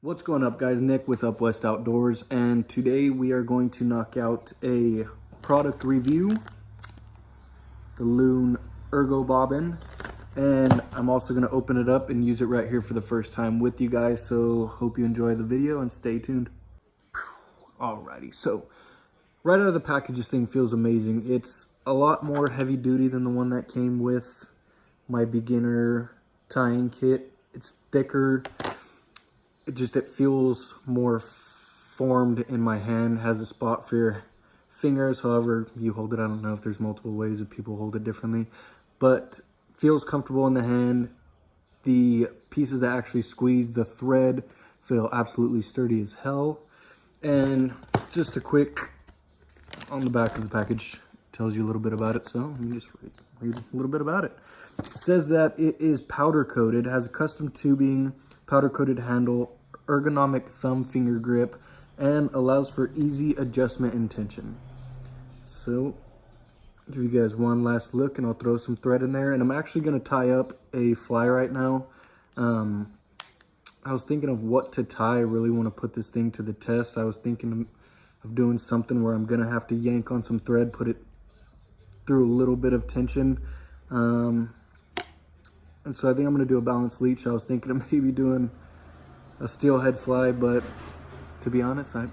What's going up, guys? Nick with Up West Outdoors, and today we are going to knock out a product review, the Loon Ergo Bobbin, and I'm also going to open it up and use it right here for the first time with you guys, so hope you enjoy the video and stay tuned. Alrighty, so right out of the package, this thing feels amazing. It's a lot more heavy duty than the one that came with my beginner tying kit. It's thicker. It feels more formed in my hand, has a spot for your fingers, however you hold it. I don't know if there's multiple ways that people hold it differently, but feels comfortable in the hand. The pieces that actually squeeze the thread feel absolutely sturdy as hell. And just a quick, on the back of the package, tells you a little bit about it, so let me just read a little bit about it. It says that it is powder coated, has a custom tubing, powder coated handle, ergonomic thumb finger grip, and allows for easy adjustment and tension. So give you guys one last look and I'll throw some thread in there, and I'm actually going to tie up a fly right now. I was thinking of what to tie. I really want to put this thing to the test. I was thinking of doing something where I'm going to have to yank on some thread, put it through a little bit of tension. And so I think I'm going to do a balanced leech. I was thinking of maybe doing a steelhead fly, but to be honest, I'm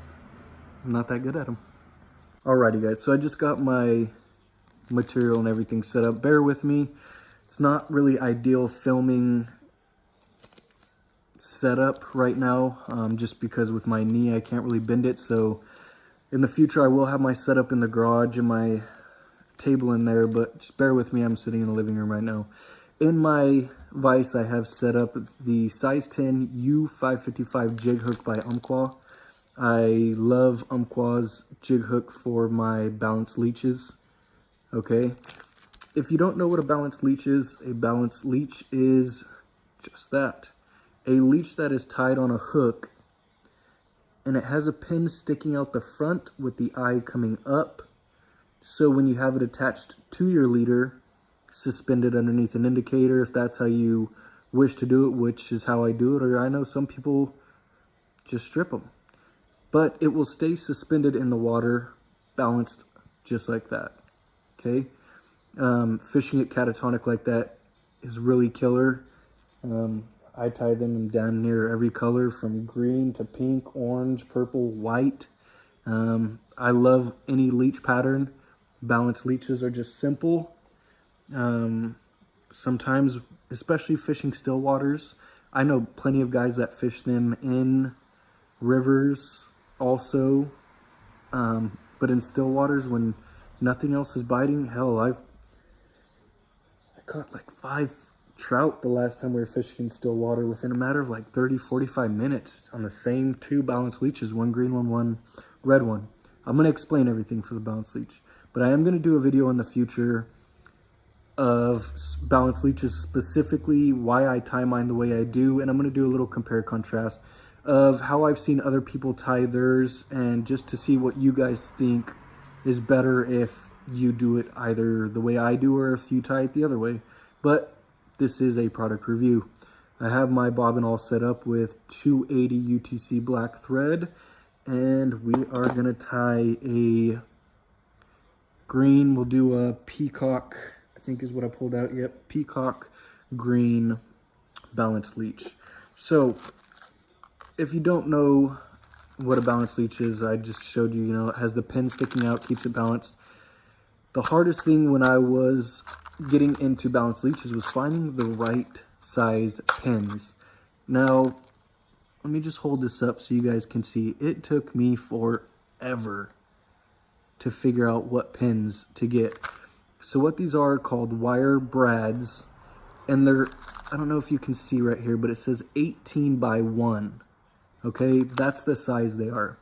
not that good at them. Alrighty, guys, so I just got my material and everything set up. Bear with me. It's not really ideal filming setup right now, just because with my knee, I can't really bend it. So in the future, I will have my setup in the garage and my table in there, but just bear with me. I'm sitting in the living room right now. In my vise, I have set up the size 10 U555 jig hook by Umpqua. I love Umpqua's jig hook for my balanced leeches. Okay, if you don't know what a balanced leech is just that. A leech that is tied on a hook, and it has a pin sticking out the front with the eye coming up. So when you have it attached to your leader, suspended underneath an indicator, if that's how you wish to do it, which is how I do it, or I know some people just strip them, but it will stay suspended in the water, balanced just like that. Okay, fishing it catatonic like that is really killer. I tie them in damn near every color, from green to pink, orange, purple, white. I love any leech pattern. Balanced leeches are just simple. Sometimes, especially fishing still waters, I know plenty of guys that fish them in rivers also, but in still waters when nothing else is biting. Hell, I caught like 5 trout the last time we were fishing in still water within a matter of like 30-45 minutes on the same 2 balanced leeches, one green one, one red one. I'm going to explain everything for the balanced leech, but I am going to do a video in the future of balanced leeches, specifically why I tie mine the way I do, and I'm going to do a little compare contrast of how I've seen other people tie theirs, and just to see what you guys think is better if you do it either the way I do or if you tie it the other way. But this is a product review. I have my bobbin all set up with 280 UTC black thread, and we are going to tie a green. We'll do a peacock, I think is what I pulled out. Yep, peacock green balanced leech. So if you don't know what a balanced leech is, I just showed you, it has the pin sticking out, keeps it balanced. The hardest thing when I was getting into balanced leeches was finding the right sized pins. Now, let me just hold this up so you guys can see. It took me forever to figure out what pins to get. So what these are called wire brads, and they're, I don't know if you can see right here, but it says 18 by 1. Okay, that's the size they are.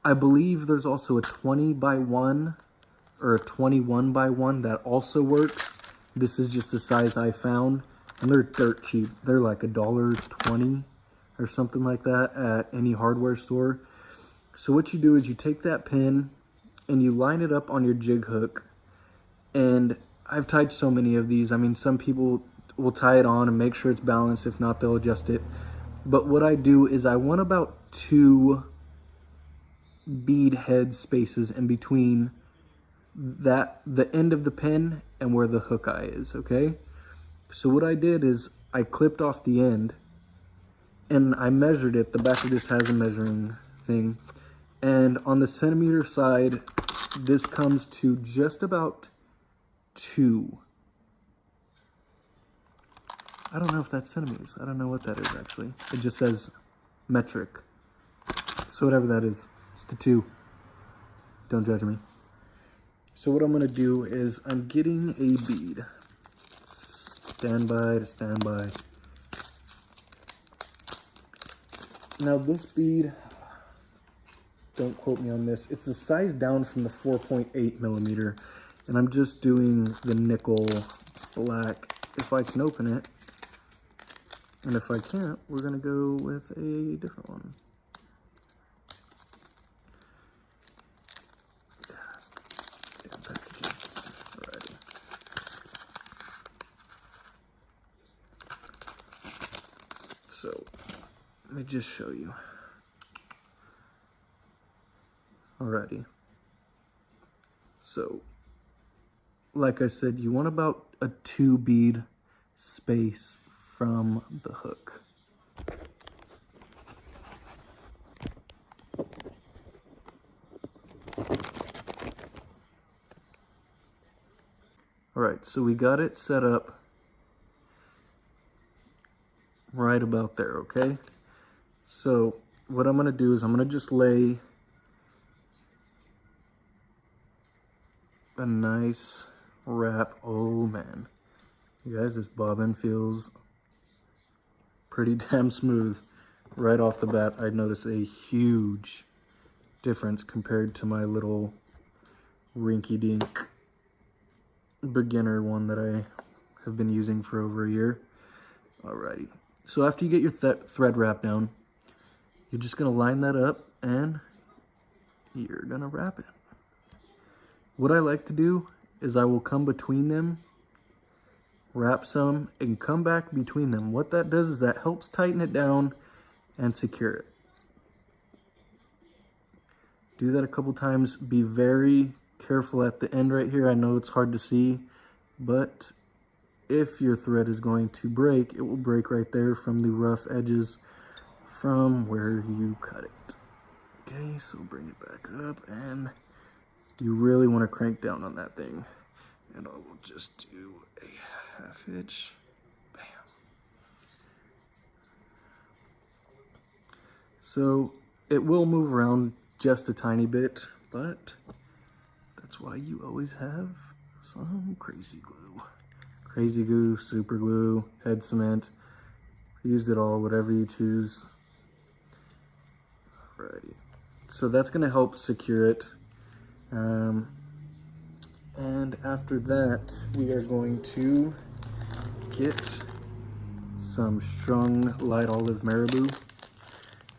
I believe there's also a 20 by 1 or a 21 by 1 that also works. This is just the size I found, and they're dirt cheap. They're like $1.20 or something like that at any hardware store. So what you do is you take that pin and you line it up on your jig hook, and I've tied so many of these. I mean, some people will tie it on and make sure it's balanced. If not, they'll adjust it. But what I do is I want about 2 bead head spaces in between the end of the pin and where the hook eye is, okay? So what I did is I clipped off the end and I measured it. The back of this has a measuring thing. And on the centimeter side, this comes to just about 2. I don't know if that's centimeters. I don't know what that is actually. It just says metric. So whatever that is, it's the 2. Don't judge me. So what I'm gonna do is I'm getting a bead. Standby to standby. Now this bead, don't quote me on this, it's the size down from the 4.8 millimeter. And I'm just doing the nickel black. If I can open it. And if I can't, we're gonna go with a different one. Damn packaging. Alrighty. So, let me just show you. Alrighty. So, like I said, you want about a 2 bead space from the hook. Alright, so we got it set up right about there, okay? So what I'm gonna do is I'm gonna just lay a nice wrap. Oh man, you guys, this bobbin feels pretty damn smooth. Right off the bat, I notice a huge difference compared to my little rinky-dink beginner one that I have been using for over a year. Alrighty, so after you get your thread wrap down, you're just gonna line that up and you're gonna wrap it. What I like to do is I will come between them, wrap some, and come back between them. What that does is that helps tighten it down and secure it. Do that a couple times. Be very careful at the end right here. I know it's hard to see, but if your thread is going to break, it will break right there from the rough edges from where you cut it. Okay, so bring it back up, and you really want to crank down on that thing. And I will just do a 1/2 inch. Bam. So it will move around just a tiny bit, but that's why you always have some crazy glue. Crazy glue, super glue, head cement. Used it all, whatever you choose. Alrighty. So that's going to help secure it. And after that, we are going to get some strung light olive marabou.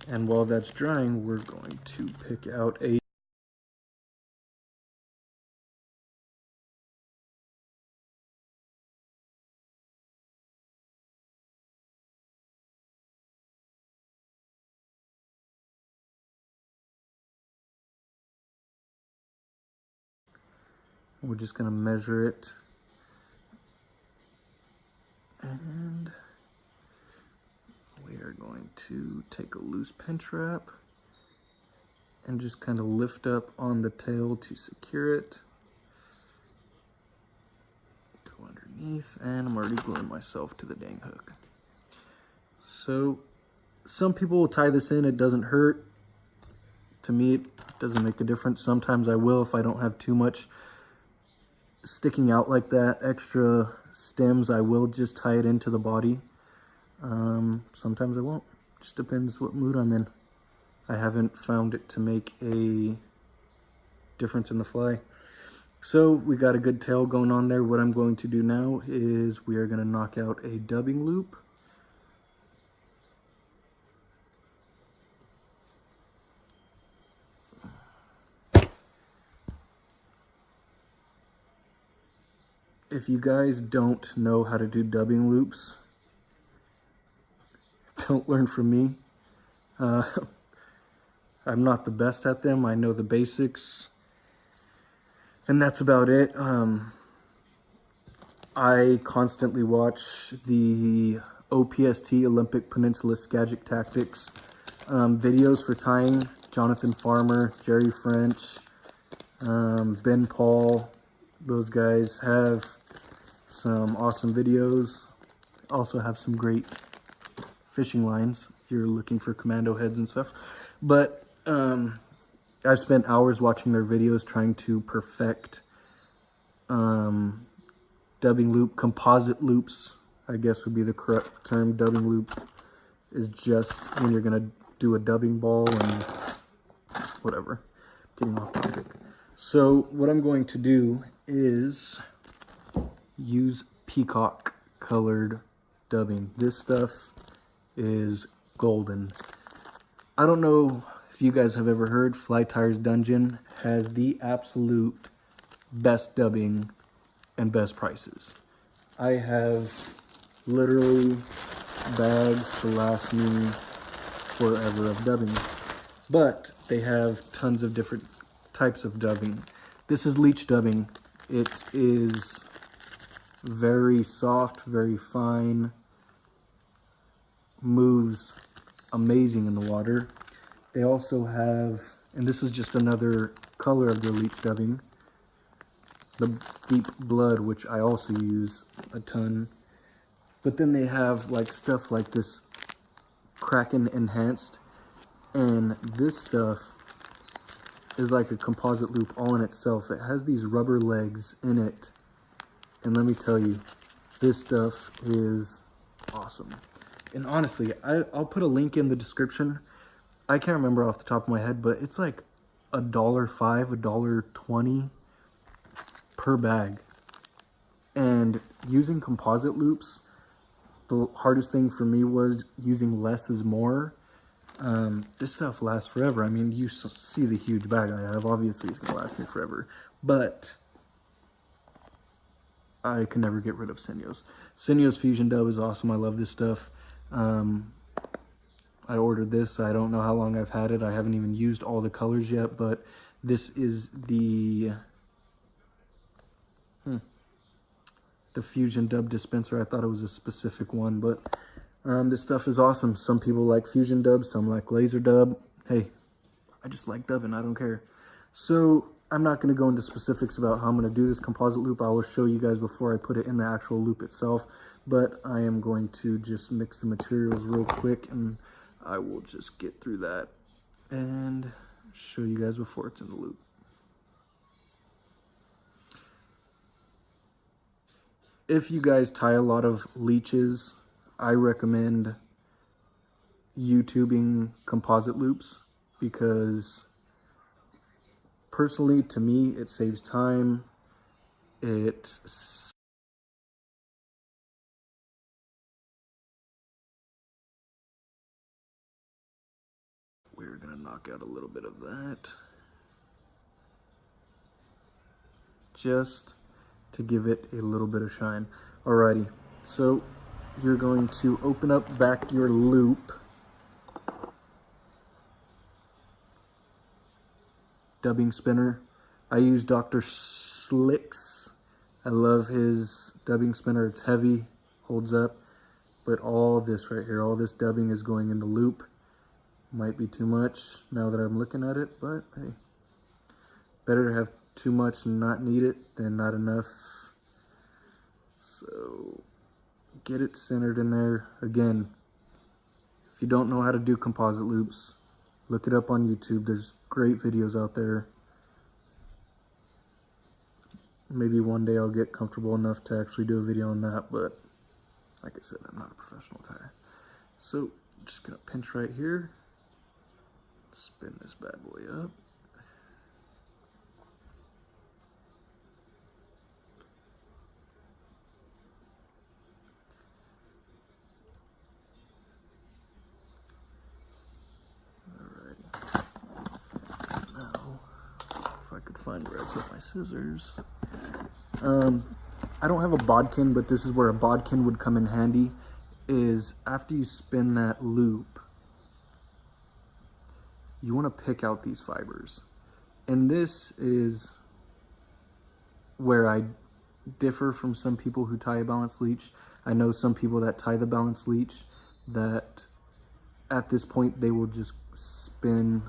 And while that's drying, we're going to pick out a we're just going to measure it, and we are going to take a loose pinch wrap and just kind of lift up on the tail to secure it. Go underneath, and I'm already gluing myself to the dang hook. So some people will tie this in, it doesn't hurt. To me, it doesn't make a difference. Sometimes I will if I don't have too much sticking out like that, extra stems, I will just tie it into the body. Sometimes I won't. Just depends what mood I'm in. I haven't found it to make a difference in the fly. So we got a good tail going on there. What I'm going to do now is we are going to knock out a dubbing loop. if you guys don't know how to do dubbing loops, don't learn from me. I'm not the best at them. I know the basics, and that's about it. I constantly watch the OPST, Olympic Peninsula Skagit Tactics, videos for tying. Jonathan Farmer, Jerry French, Ben Paul. Those guys have some awesome videos. Also have some great fishing lines if you're looking for commando heads and stuff. But I've spent hours watching their videos trying to perfect dubbing loop. Composite loops, I guess would be the correct term. Dubbing loop is just when you're gonna do a dubbing ball and whatever. Getting off topic. So what I'm going to do is use peacock colored dubbing. This stuff is golden. I don't know if you guys have ever heard, Tyers Dungeon has the absolute best dubbing and best prices. I have literally bags to last me forever of dubbing, but they have tons of different types of dubbing. This is Leech Dubbing. It is very soft, very fine, moves amazing in the water. They also have, and this is just another color of their Leech Dubbing, the Deep Blood, which I also use a ton. But then they have like stuff like this Kraken Enhanced, and this stuff is like a composite loop all in itself. It has these rubber legs in it, and let me tell you, this stuff is awesome. And honestly, I'll put a link in the description. I can't remember off the top of my head, but it's like $1.05, $1.20 per bag. And using composite loops, the hardest thing for me was using less is more. This stuff lasts forever. I mean, you see the huge bag I have. Obviously, it's going to last me forever. But I can never get rid of Senyo's. Senyo's Fusion Dub is awesome. I love this stuff. I ordered this. I don't know how long I've had it. I haven't even used all the colors yet, but this is the Fusion Dub dispenser. I thought it was a specific one, but this stuff is awesome. Some people like Fusion Dub, some like Laser Dub. Hey, I just like dubbing. I don't care. So I'm not going to go into specifics about how I'm going to do this composite loop. I will show you guys before I put it in the actual loop itself, but I am going to just mix the materials real quick, and I will just get through that and show you guys before it's in the loop. If you guys tie a lot of leeches, I recommend YouTubing composite loops, because personally, to me, it saves time. We're gonna knock out a little bit of that, just to give it a little bit of shine. Alrighty, so you're going to open up back your loop, dubbing spinner. I use Dr. Slick's. I love his dubbing spinner. It's heavy, holds up, but all this right here, all this dubbing is going in the loop. Might be too much now that I'm looking at it, but hey, better to have too much and not need it than not enough. So get it centered in there. Again, if you don't know how to do composite loops, look it up on YouTube. There's great videos out there. Maybe one day I'll get comfortable enough to actually do a video on that, but like I said, I'm not a professional tyer. So I'm just gonna pinch right here, spin this bad boy up. If I could find where I put my scissors. I don't have a bodkin, but this is where a bodkin would come in handy, is after you spin that loop, you want to pick out these fibers. And this is where I differ from some people who tie a balanced leech. I know some people that tie the balanced leech that at this point they will just spin.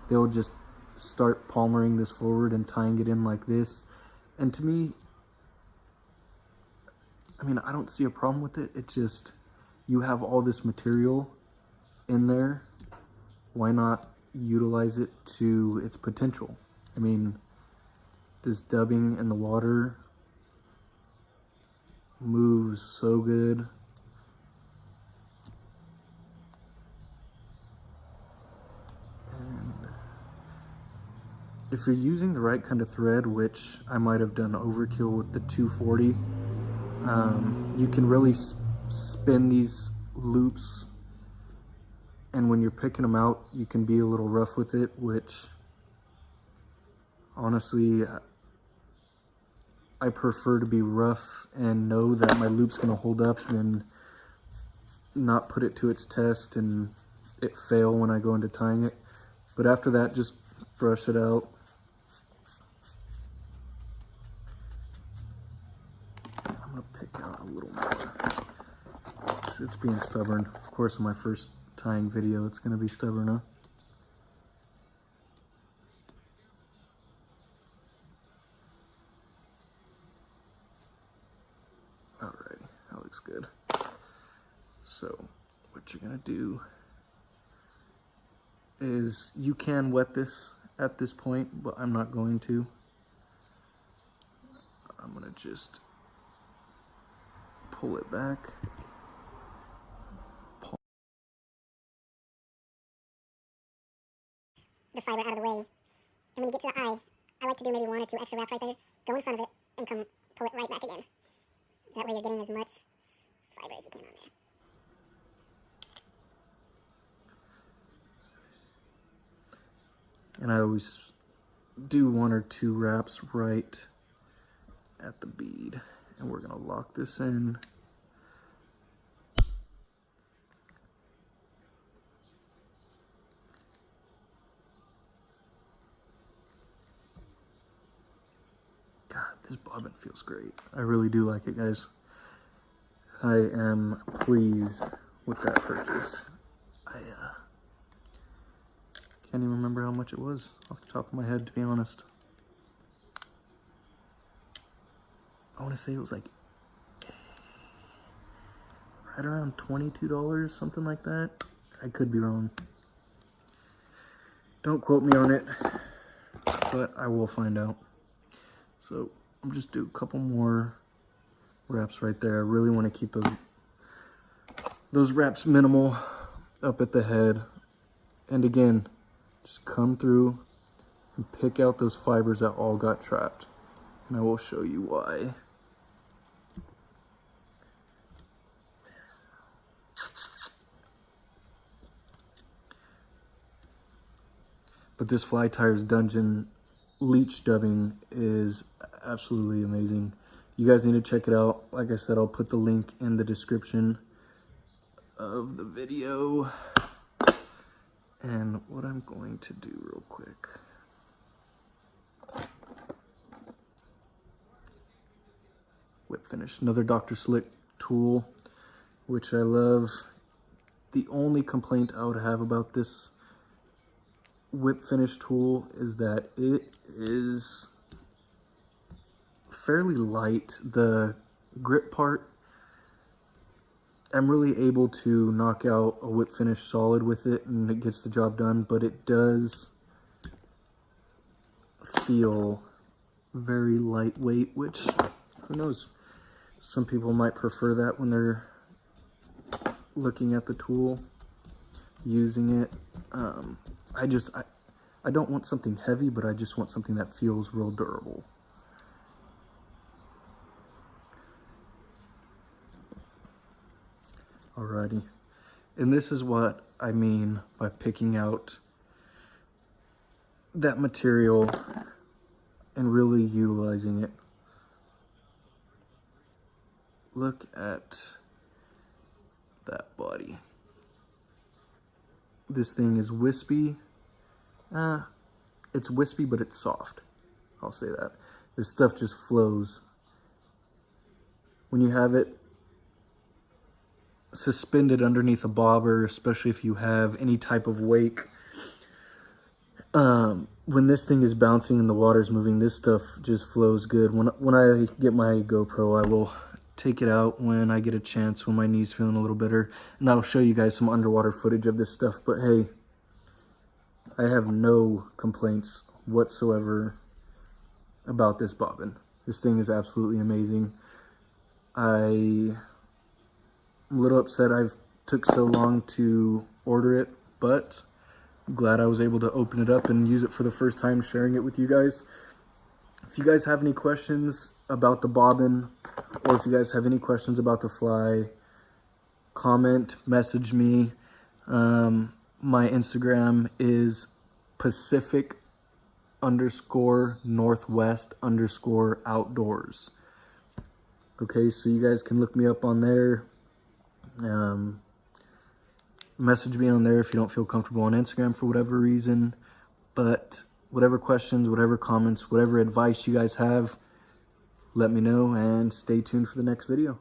They will just start palmering this forward and tying it in like this. And to me, I mean, I don't see a problem with it. It just, you have all this material in there. Why not utilize it to its potential? I mean, this dubbing in the water moves so good. And if you're using the right kind of thread, which I might have done overkill with the 240, you can really spin these loops, and when you're picking them out, you can be a little rough with it, which honestly, I prefer to be rough and know that my loop's gonna hold up than not put it to its test and it fail when I go into tying it. But after that, just brush it out. I'm gonna pick out a little more. It's being stubborn. Of course, in my first tying video, it's gonna be stubborn, huh? Alright, that looks good. So, what you're gonna do is, you can wet this at this point, but I'm not going to. I'm gonna just pull it back. The fiber out of the way. And when you get to the eye, I like to do maybe 1 or 2 extra wraps right there, go in front of it, and come pull it right back again. That way you're getting as much fiber as you can on there. And I always do 1 or 2 wraps right at the bead. And we're gonna lock this in. God, this bobbin feels great. I really do like it, guys. I am pleased with that purchase. I can't even remember how much it was off the top of my head, to be honest. I want to say it was like right around $22, something like that. I could be wrong. Don't quote me on it, but I will find out. So I'm just do a couple more wraps right there. I really want to keep those wraps minimal up at the head. And again, just come through and pick out those fibers that all got trapped. And I will show you why. But this Tyers Dungeon Leech Dubbing is absolutely amazing. You guys need to check it out. Like I said, I'll put the link in the description of the video. And what I'm going to do real quick. Whip finish, another Dr. Slick tool, which I love. The only complaint I would have about this whip finish tool is that it is fairly light. The grip part, I'm really able to knock out a whip finish solid with it and it gets the job done, but it does feel very lightweight, which, who knows, some people might prefer that when they're looking at the tool, using it. I don't want something heavy, but I just want something that feels real durable. Alrighty, and this is what I mean by picking out that material and really utilizing it. look at that body. This thing is wispy. It's wispy, but it's soft. I'll say that. This stuff just flows. When you have it suspended underneath a bobber, especially if you have any type of wake, when this thing is bouncing and the water's moving, this stuff just flows good. When I get my GoPro, I will take it out when I get a chance, when my knee's feeling a little better, and I'll show you guys some underwater footage of this stuff. But hey, I have no complaints whatsoever about this bobbin. This thing is absolutely amazing. I'm a little upset I've took so long to order it, but I'm glad I was able to open it up and use it for the first time, sharing it with you guys. If you guys have any questions about the bobbin, or if you guys have any questions about the fly, comment, message me. My Instagram is Pacific_Northwest_outdoors. Okay, so you guys can look me up on there. Message me on there if you don't feel comfortable on Instagram for whatever reason. But whatever questions, whatever comments, whatever advice you guys have, let me know, and stay tuned for the next video.